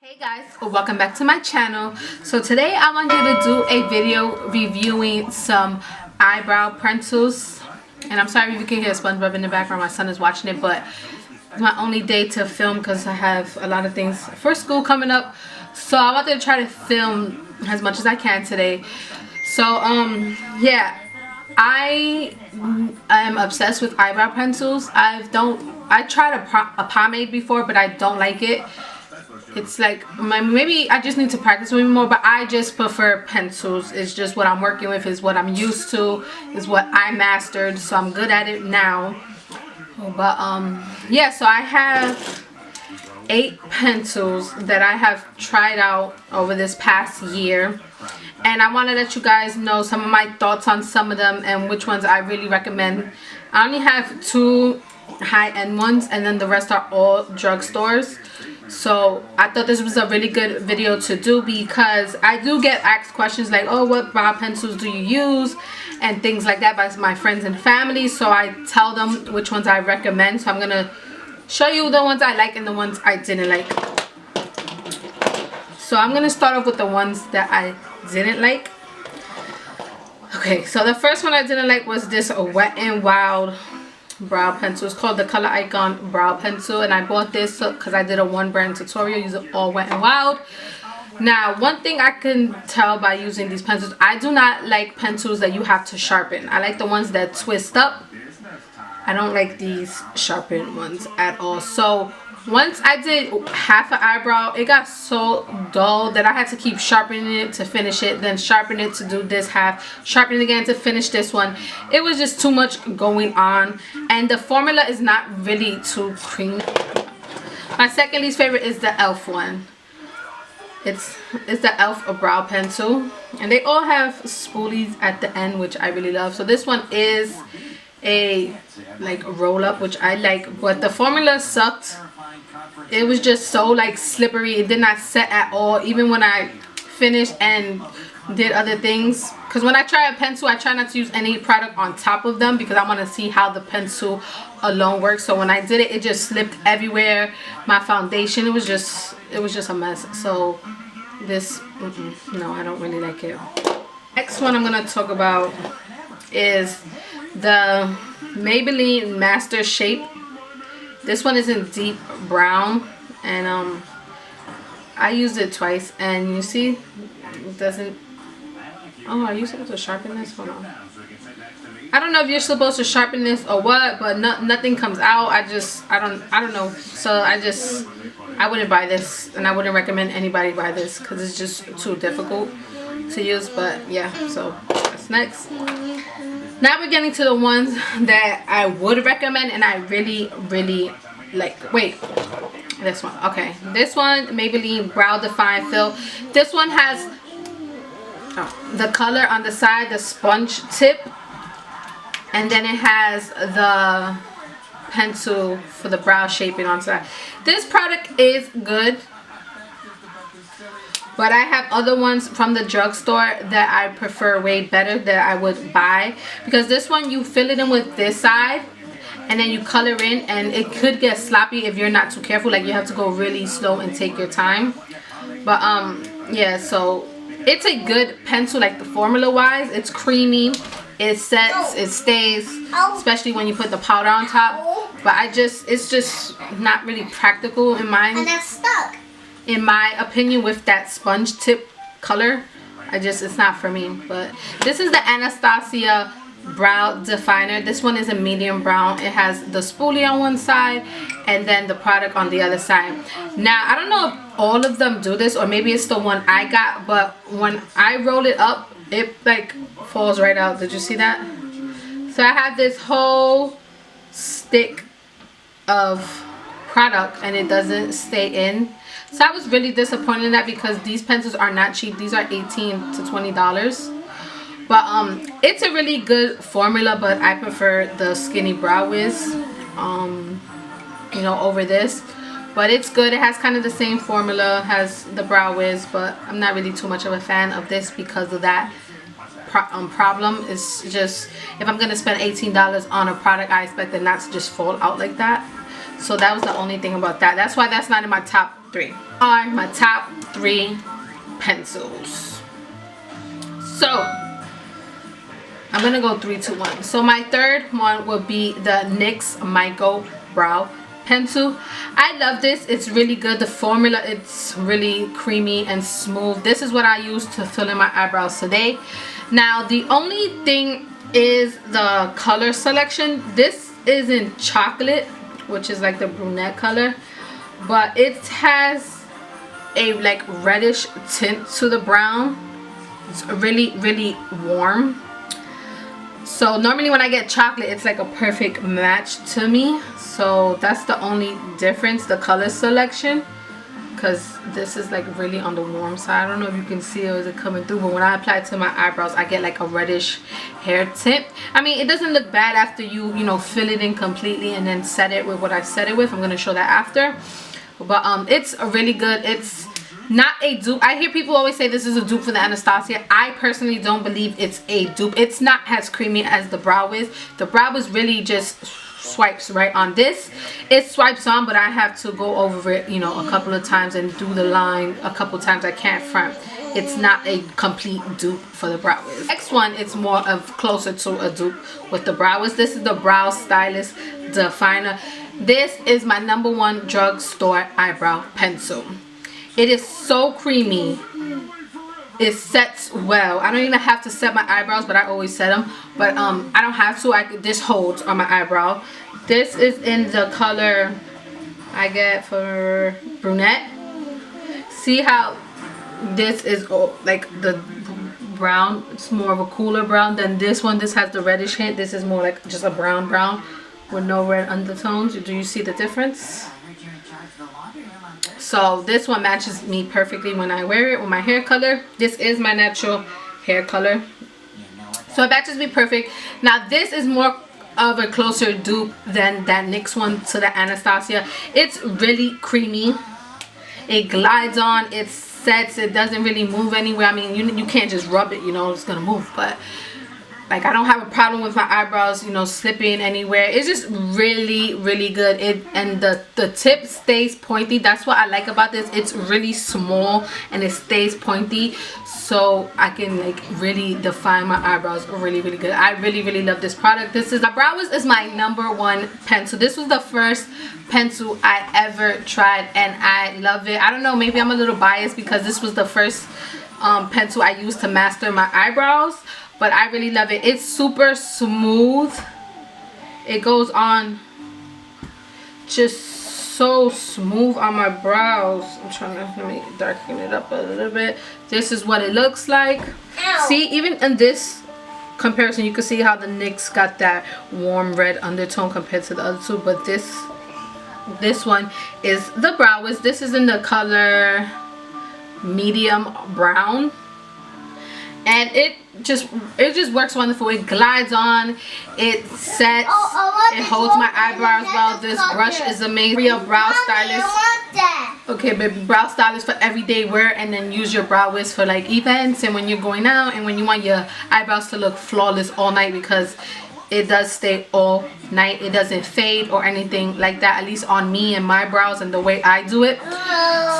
Hey guys, welcome back to my channel. So today I want you to do a video reviewing some eyebrow pencils. And I'm sorry if you can hear SpongeBob in the background, my son is watching it, but it's my only day to film because I have a lot of things for school coming up. So I wanted to try to film as much as I can today. So yeah, I am obsessed with eyebrow pencils. I tried a pomade before, but I don't like it. It's like maybe I just need to practice with me more, but I just prefer pencils. It's just what I'm working with, is what I'm used to, is what I mastered, so I'm good at it now. But yeah, so I have 8 pencils that I have tried out over this past year, and I want to let you guys know some of my thoughts on some of them and which ones I really recommend. I only have 2 high-end ones, and then the rest are all drugstores. So I thought this was a really good video to do because I do get asked questions like, oh, what brow pencils do you use, and things like that by my friends and family. So I tell them which ones I recommend. So I'm gonna show you the ones I like and the ones I didn't like. So I'm gonna start off with the ones that I didn't like. Okay, so the first one I didn't like was this Wet n Wild brow pencil. It's called the Color Icon brow pencil, and I bought this because I did a 1-brand tutorial using all Wet n Wild. Now, one thing I can tell by using these pencils, I do not like pencils that you have to sharpen. I like the ones that twist up. I don't like these sharpened ones at all. So once I did half an eyebrow, it got so dull that I had to keep sharpening it to finish it, then sharpen it to do this half, sharpen it again to finish this one. It was just too much going on, and the formula is not really too creamy. My second least favorite is the e.l.f. one. It's the e.l.f. brow pencil, and they all have spoolies at the end, which I really love. So this one is a like roll up, which I like, but the formula sucked. It was just so like slippery. It did not set at all, even when I finished and did other things. Because when I try a pencil, I try not to use any product on top of them because I want to see how the pencil alone works. So when I did it, it just slipped everywhere. My foundation, it was just a mess. So this, no, I don't really like it. Next one I'm gonna talk about is the Maybelline Master Shape. This one is in deep brown, and I used it twice, and you see it doesn't. Oh, are you supposed to sharpen this? Hold on. I don't know if you're supposed to sharpen this or what, but nothing comes out. I don't know. So I wouldn't buy this, and I wouldn't recommend anybody buy this because it's just too difficult to use. But yeah, so that's next. Now we're getting to the ones that I would recommend and I really like. Wait, this one. Okay, this one, Maybelline Brow Define Fill. This one has the color on the side, the sponge tip, and then it has the pencil for the brow shaping on the side. This product is good, but I have other ones from the drugstore that I prefer way better, that I would buy. Because this one, you fill it in with this side, and then you color in, and it could get sloppy if you're not too careful. Like, you have to go really slow and take your time. But, yeah, so it's a good pencil, like the formula-wise. It's creamy. It sets, it stays, especially when you put the powder on top. But it's just not really practical in mine. And that's stuck. In my opinion, with that sponge tip color, it's not for me. But this is the Anastacio brow definer. This one is a medium brown. It has the spoolie on one side and then the product on the other side. Now, I don't know if all of them do this, or maybe it's the one I got, but when I roll it up, it like falls right out. Did you see that? So I have this whole stick of product and it doesn't stay in. So I was really disappointed in that because these pencils are not cheap. These are $18 to $20. But it's a really good formula, but I prefer the Skinny Brow Wiz, you know, over this. But it's good. It has kind of the same formula, has the Brow Wiz, but I'm not really too much of a fan of this because of that problem. It's just, if I'm going to spend $18 on a product, I expect it not to just fall out like that. So that was the only thing about that. That's why that's not in my top 3 3 are my top 3 pencils. So I'm gonna go 3, 2, 1. So my third one will be the NYX Micro Brow Pencil. I love this. It's really good. The formula, it's really creamy and smooth. This is what I use to fill in my eyebrows today. Now the only thing is the color selection. This is in chocolate, which is like the brunette color, but it has a like reddish tint to the brown. It's really warm. So normally when I get chocolate, it's like a perfect match to me. So that's the only difference, the color selection, because this is like really on the warm side. I don't know if you can see it, or is it coming through, but when I apply it to my eyebrows, I get like a reddish hair tint. I mean, it doesn't look bad after you know, fill it in completely and then set it with what I set it with. I'm going to show that after. But it's really good. It's not a dupe. I hear people always say this is a dupe for the Anastasia. I personally don't believe it's a dupe. It's not as creamy as the brow is. The brow is really just swipes right on. This it swipes on, but I have to go over it, you know, a couple of times and do the line a couple times. I can't front. It's not a complete dupe for the brow is. Next one, it's more of closer to a dupe with the brow is. This is the Brow Stylist Definer. This is my #1 drugstore eyebrow pencil. It is so creamy. It sets well. I don't even have to set my eyebrows, but I always set them. But I don't have to. This holds on my eyebrow. This is in the color I get for brunette. See how this is like the brown? It's more of a cooler brown than this one. This has the reddish hint. This is more like just a brown with no red undertones. Do you see the difference? So this one matches me perfectly when I wear it with my hair color. This is my natural hair color, so it matches me perfect. Now this is more of a closer dupe than that NYX one to the Anastasia. It's really creamy. It glides on, it sets, it doesn't really move anywhere. I mean, you can't just rub it, you know, it's gonna move, but like I don't have a problem with my eyebrows, you know, slipping anywhere. It's just really good. And the tip stays pointy. That's what I like about this. It's really small and it stays pointy, so I can like really define my eyebrows really good. I really love this product. This is EyeBrow is my #1 pencil. This was the first pencil I ever tried and I love it. I don't know, maybe I'm a little biased because this was the first pencil I used to master my eyebrows. But I really love it. It's super smooth. It goes on just so smooth on my brows. I'm trying to, let me darken it up a little bit. This is what it looks like. Ow. See, even in this comparison, you can see how the NYX got that warm red undertone compared to the other two. But this one is the Brow is. This is in the color medium brown. And it just works wonderful. It glides on, it sets, it holds my eyebrows well. This brush is amazing. Real brow stylist. Okay, baby, brow stylist for everyday wear, and then use your brow wiz for like events and when you're going out and when you want your eyebrows to look flawless all night, because it does stay all night. It doesn't fade or anything like that, at least on me and my brows and the way I do it.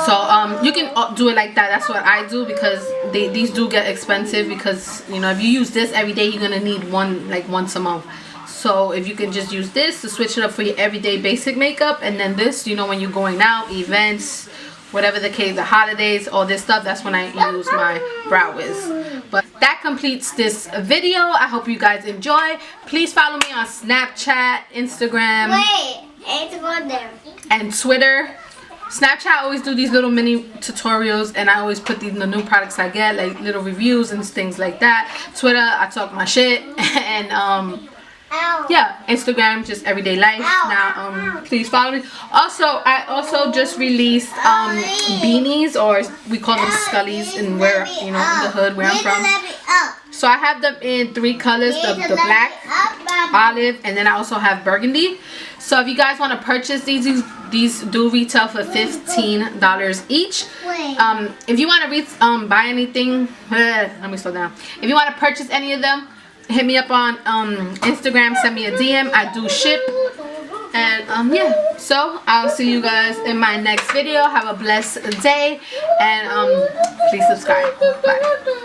So you can do it like that. That's what I do, because these do get expensive, because you know, if you use this every day, you're gonna need one like once a month. So if you can just use this to switch it up for your everyday basic makeup, and then this, you know, when you're going out, events, whatever the case, the holidays, all this stuff, that's when I use my brow wiz. But that completes this video. I hope you guys enjoy. Please follow me on Snapchat, Instagram, and Twitter. Snapchat, I always do these little mini tutorials, and I always put the new products I get, like little reviews and things like that. Twitter, I talk my shit, and yeah, Instagram, just everyday life. Now please follow me. Also, I also just released beanies, or we call them scullies in where, you know, in the hood where I'm from. So I have them in 3 colors, the black, olive, and then I also have burgundy. So if you guys want to purchase these do retail for $15 each. If you want to buy anything, let me slow down. If you want to purchase any of them, hit me up on Instagram, send me a DM. I do ship. And yeah, so I'll see you guys in my next video. Have a blessed day, and please subscribe. Bye.